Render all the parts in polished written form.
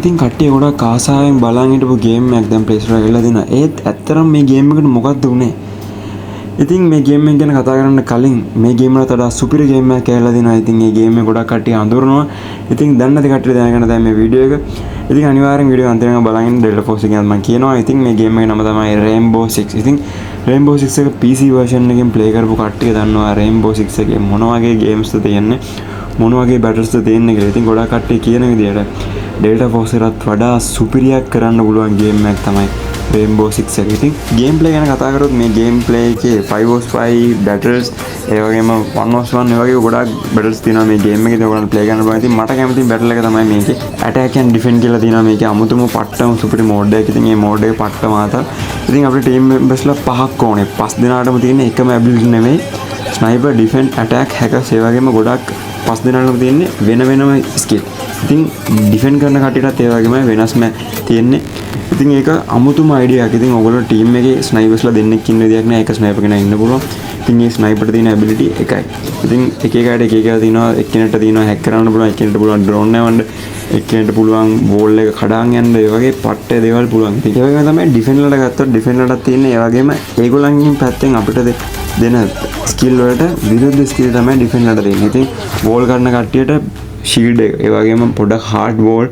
ඉතින් කට්ටිය ගොඩක් ආසාවෙන් බලන් හිටපු ගේම් එකක් දැන් ප්ලේ ස්ටෝර් එකේ ගිහලා දෙනවා. ඒත් ඇත්තටම මේ ගේම් එකට මොකක්ද උනේ? ඉතින් මේ ගේම් එක ගැන කතා කරන්න කලින් මේ ගේම් වලට වඩා සුපිරි ගේම් එකක් කියලා දෙනවා. ඉතින් මේ ගේම් එක ගොඩක් කට්ටිය අඳුරනවා. ඉතින් දැන් නැති කට්ටිය දැනගන්න දැන් මේ වීඩියෝ එක. ඉතින් අනිවාර්යෙන් වීඩියෝ අන්තිමට බලන් ඉන්න Delta Force එකෙන් මම කියනවා. ඉතින් මේ ගේම් එකේ නම තමයි Rainbow Six. ඉතින් Rainbow Six එක PC version එකෙන් play කරපු කට්ටිය දන්නවා Rainbow Six එකේ මොන වගේ games ද තියෙන්නේ, මොන වගේ battles ද තියෙන්නේ කියලා. ඉතින් ගොඩක් කට්ටිය කියන විදිහට Delta Force එකටත් වඩා සුපිරියක් කරන්න පුළුවන් ගේම් එකක් තමයි Rainbow Six එක. ඉතින් ගේම් ප්ලේ ගැන කතා කරොත් මේ ගේම් ප්ලේ එකේ 5vs5 battles ඒ වගේම 1vs1 ඒ වගේ ගොඩක් battles තියෙනවා මේ ගේම් එකේ. ඒක ඔයගොල්ලෝ ප්ලේ කරන්න පුළුවන්. ඉතින් මට කැමති battle එක තමයි මේකේ attack and defend කියලා තියෙනවා. මේකේ අමුතුම පට්ටම සුපිරි මෝඩ් එකක්. ඉතින් මේ මෝඩ් එක පට්ටම ආතල්. ඉතින් අපේ ටීම් මෙම්බර්ස්ලා 5ක් ඕනේ. 5 දෙනාටම තියෙන එකම ability නෙමෙයි. sniper, defend, attack, hackers ඒ වගේම ගොඩක් 5 දෙනාටම තියෙන්නේ වෙන වෙනම skill. ඉතින් ඩිෆෙන්ඩ් කරන කට්ටියටත් ඒ වගේම වෙනස්ම තියෙන්නේ. ඉතින් ඒක අමුතුම අයිඩියා එකක්. ඉතින් ඔයගොල්ලෝ ටීම් එකේ ස්නයිපර්ස්ලා දෙන්නෙක් ඉන්න විදියක් නෑ. එක ස්නයිපර් කෙනෙක් ඉන්න පුළුවන්. ඉතින් මේ ස්නයිපර්ට තියෙන ඇබිලිටි එකයි. ඉතින් එක එකට එක එක තියෙනවා. එක්කෙනෙක්ට තියෙනවා හැක් කරන්න පුළුවන්, එක්කෙනෙක්ට පුළුවන් ඩ්‍රෝන් නැවන්න, එක්කෙනෙක්ට පුළුවන් වෝල් එක කඩාන් යන්න. ඒ වගේ පට්ටේ දේවල් පුළුවන්. ඉතින් ඒ වගේම තමයි ඩිෆෙන්ඩ්ලට ගත්තොත් ඩිෆෙන්ඩ්ලටත් තියෙන්නේ ඒ වගේම ඒගොල්ලන්ගෙන් පැත්තෙන් අපිට දෙන ස්කිල් වලට විරුද්ධ ස්කිල් තමයි ඩිෆෙන්ඩ්ලට දෙන්නේ. ඉතින් වෝල් කරන කට්ටියට ෂීල්ඩ් එක ඒ වගේම පොඩක් හાર્ඩ් වෝල්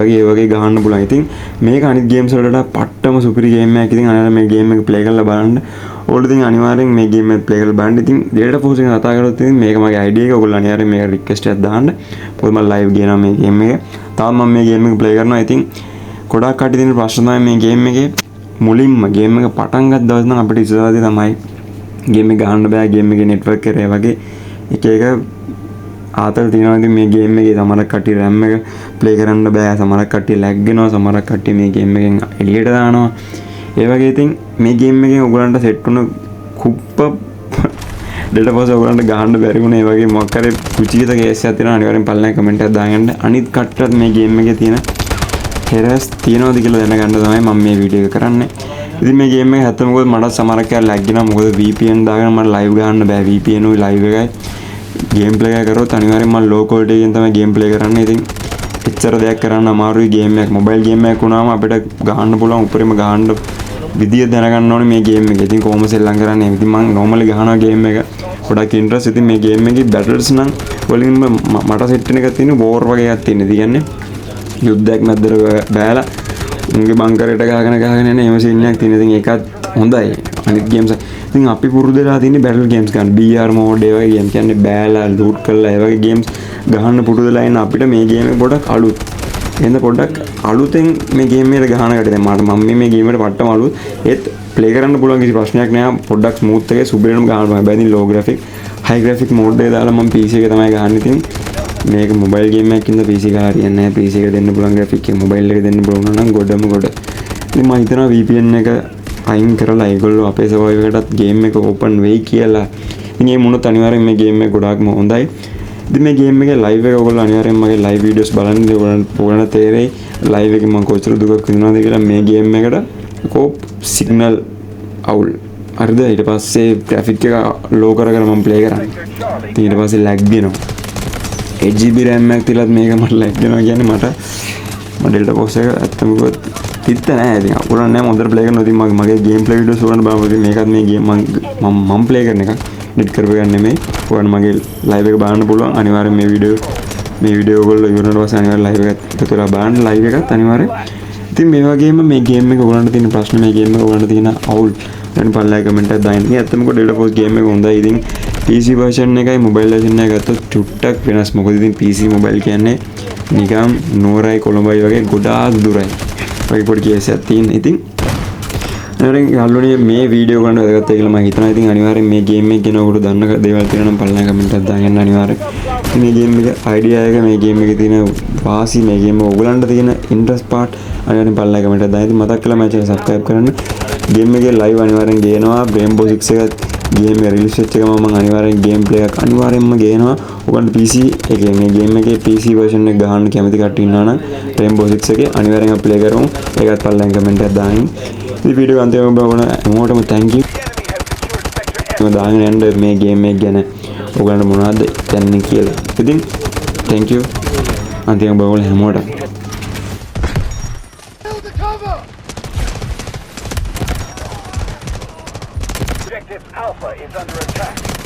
ඒ වගේ ගහන්න පුළුවන්. ඉතින් මේක අනිත් ගේම්ස් වලට වඩා පට්ටම සුපිරි ගේම් එකක්. ඉතින් අනිවාර්යෙන් මේ ගේම් එක ප්ලේ කරලා බලන්න. ඕගොල්ලෝ ඉතින් අනිවාර්යෙන් මේ ගේම් එක ප්ලේ කරලා බලන්න. ඉතින් Delta Force එක කතා කරොත් ඉතින් මේක මගේ අයිඩියා එක. ඔයගොල්ලෝ අනිවාර්යෙන් මේක රික්වෙස්ට් එකක් දාන්න. මොකද මම ලයිව් ගේනවා මේ ගේම් එක. තාම මම මේ ගේම් එක ප්ලේ කරනවා. ඉතින් ගොඩක් කට්ටිය තියෙන ප්‍රශ්න තමයි මේ ගේම් එකේ මුලින්ම ගේම් එක පටන් ගත්ත දවස් නම් අපිට ඉස්සරහදී තමයි ගේම් එක ගහන්න බෑ. ගේම් එකේ නෙට්වර්ක් එකේ වගේ එක එක ආතල් තියෙනවා. ඉතින් මේ ගේම් එකේ සමහරක් කට්ටිය RAM එක ප්ලේ කරන්න බෑ. සමහරක් කට්ටිය ලැග් වෙනවා. සමහරක් කට්ටිය මේ ගේම් එකෙන් එළියට දානවා. ඒ වගේ ඉතින් මේ ගේම් එකෙන් ඔයගලන්ට සෙට් වුණ කුප්ප Delta Force ඔයගලන්ට ගහන්න බැරි වුණා. ඒ වගේ මොකක් හරි කුචිත කේස් එකක් තියෙනවා. අනිවාර්යෙන් පල්ලෙන් කමෙන්ට් එකක් දාගන්න. අනිත් කට්ටියත් මේ ගේම් එකේ තියෙන හෙරස් තියනවාද කියලා දැනගන්න තමයි මම මේ වීඩියෝ එක කරන්නේ. ඉතින් මේ ගේම් එක හැත්තම මොකද මට සමහරක් කාලේ ලැග් වෙනවා. මොකද VPN දාගෙන මට ලයිව් ගහන්න බෑ. VPN උයි ලයිව් එකයි ගේම් ප්ලේ එක කරොත් අනිවාර්යෙන් මම ලෝ ක්වොලිටි එකෙන් තමයි ගේම් ප්ලේ කරන්නේ. ඉතින් එච්චර දෙයක් කරන්න අමාරුයි ගේම් එකක්. මොබයිල් ගේම් එකක් වුණාම අපිට ගහන්න පුළුවන් උඩරිම ගහන්න විදිය දැනගන්න ඕනේ මේ ගේම් එක. ඉතින් කොහොම සෙල්ලම් කරන්නේ? ඉතින් මම normally ගහනවා ගේම් එක. ගොඩක් ඉන්ට්‍රස්ට්. ඉතින් මේ ගේම් එකේ battles නම් වලින් මට සෙට් වෙන එකක් තියෙන war වගේ එකක් තියෙන. ඒ කියන්නේ යුද්ධයක් මැද්දට බෑලා උන්ගේ බංකරයට ගහගෙන යන එහෙම සීන් එකක් තියෙන. ඉතින් ඒකත් හොඳයි. අනිත් ගේම්ස් ඉතින් අපි පුරුදු වෙලා තියෙන්නේ බැටල් ගේම්ස් ගන්න. BR මෝඩ් ඒ වගේ ගේම් කියන්නේ බෑලා ලූට් කරලා ඒ වගේ ගේම්ස් ගහන්න පුරුදු වෙලා ඉන්න අපිට මේ ගේම් එක පොඩක් අලුත්. එහෙනම් පොඩක් අලුතෙන් මේ ගේම් එකට ගහන කට දැන් මම මේ ගේම් එකට පට්ටම අලුත්. ඒත් ප්ලේ කරන්න පුළුවන් කිසි ප්‍රශ්නයක් නෑ. පොඩ්ඩක් ස්මූත් එකේ සුබිරණම ගහන්න පුළුවන්. හැබැයි ඉතින් ලෝ ග්‍රැෆික් හයි ග්‍රැෆික් මෝඩ් එක දාලා මම PC එකේ තමයි ගහන්නේ. ඉතින් මේක මොබයිල් ගේම් එකක් ඉඳලා PC එක හරියන්නේ නැහැ. PC එක දෙන්න පුළුවන් ග්‍රැෆික් එක මොබයිල් එක දෙන්න පුළුවන් නම් ගොඩම ගොඩ. ඉතින් මම හිතනවා VPN එක අයින් කරලා ඒගොල්ලෝ අපේ සර්වර් එකටත් ගේම් එක ඕපන් වෙයි කියලා. ඉතින් මේ මොනොත් අනිවාර්යෙන් මේ ගේම් එක ගොඩාක්ම හොඳයි. ඉතින් මේ ගේම් එකේ ලයිව් එක ඔයගොල්ලෝ අනිවාර්යෙන් මගේ ලයිව් වීඩියෝස් බලන්න. ඔයගොල්ලන්ට තේරෙයි ලයිව් එකේ මම කොච්චර දුකක් විඳිනවද කියලා. මේ ගේම් එකට කොප් සිග්නල් අවුල්. හරිද? ඊට පස්සේ ග්‍රැෆික් එක ලෝ කරගෙන මම ප්ලේ කරන්නේ. ඉතින් ඊට පස්සේ ලැග් වෙනවා. 8GB RAM එකක් තියලත් මේක මට ලැග් වෙනවා කියන්නේ මම Delta Force එක ඇත්තම කිව්වොත් තිත්ත නෑ. ඉතින් අකුරක් නෑ. හොඳට ප්ලේ කරනවා. ඉතින් මගේ ගේම් ප්ලේ වීඩියෝස් බලන්න බලමු. ඉතින් මේකත් මේ ගේම් මම ප්ලේ කරන එකක්. ඩිලීට් කරපු එක නෙමෙයි. ඔයාලට මගේ ලයිව් එක බලන්න පුළුවන්. අනිවාර්යෙන් මේ වීඩියෝ ඔයගොල්ලෝ ඉවරනට පස්සේ අනිවාර්යෙන් ලයිව් එකත් එකතු වෙලා බලන්න. ලයිව් එකත් අනිවාර්යෙන්. ඉතින් මේ වගේම මේ ගේම් එක ඔයගොල්ලන්ට තියෙන ප්‍රශ්න මේ ගේම් එක ඔයගොල්ලන්ට තියෙන අවුල් දැන් පල්ලයි කමෙන්ට් එකක් දාන්න. ඉතින් ඇත්තම කොට Delta Force ගේම් එක හොඳයි. ඉතින් PC version එකයි mobile version එක ගත්තොත් චුට්ටක් වෙනස්. මොකද ඉතින් PC mobile කියන්නේ නිකම් නෝරයි කොළඹයි වගේ ගොඩාක් දුරයි. වගේ පොඩි කේස් එකක් තියෙන. ඉතින් අනිවාර්යෙන් යාළුවනේ මේ වීඩියෝ ගන්න වැදගත් කියලා මම හිතනවා. ඉතින් අනිවාර්යෙන් මේ ගේම් එක ගැන ඔයගොල්ලෝ දන්න දේවල් තියෙනවා නම් පල්ලයි කමෙන්ට් එකක් දාගන්න අනිවාර්යෙන්. මේ ගේම් එක අයිඩියා එක මේ ගේම් එකේ තියෙන වාසි මේ ගේම් එක ඔයගොල්ලන්ට තියෙන ඉන්ට්‍රස්ට් පාර්ට් අනිවාර්යෙන් පල්ලයි කමෙන්ට් එකක් දාන්න. ඉතින් මතක් කරලා මම channel subscribe කරන්න. ගේම් එකේ ලයිව් අනිවාර්යෙන් ගේනවා. Rainbow Six එක ගේම් එක රිලීස් වෙච්ච ගමන් මම අනිවාර්යෙන් ගේම් ප්ලේ එකක් අනිවාර්යෙන්ම ගේනවා. ඔයගොල්ලන්ට PC එකේ මේ ගේම් එකේ PC version එක ගහන්න කැමති කට්ටිය ඉන්නවා නම් Rainbow Six එකේ අනිවාර්යෙන් අපි ප්ලේ කරමු. ඒකත් පල්ලෙන් කමෙන්ට් එකක් දාන්න. මේ වීඩියෝ අන්තිමට බලන හැමෝටම thank you. මම දාගෙන යන්න මේ ගේම් එක ගැන ඔයගොල්ලන්ට මොනවද දැනන්නේ කියලා. ඉතින් thank you. අන්තිමට බලන හැමෝටම Objective Alpha is under attack.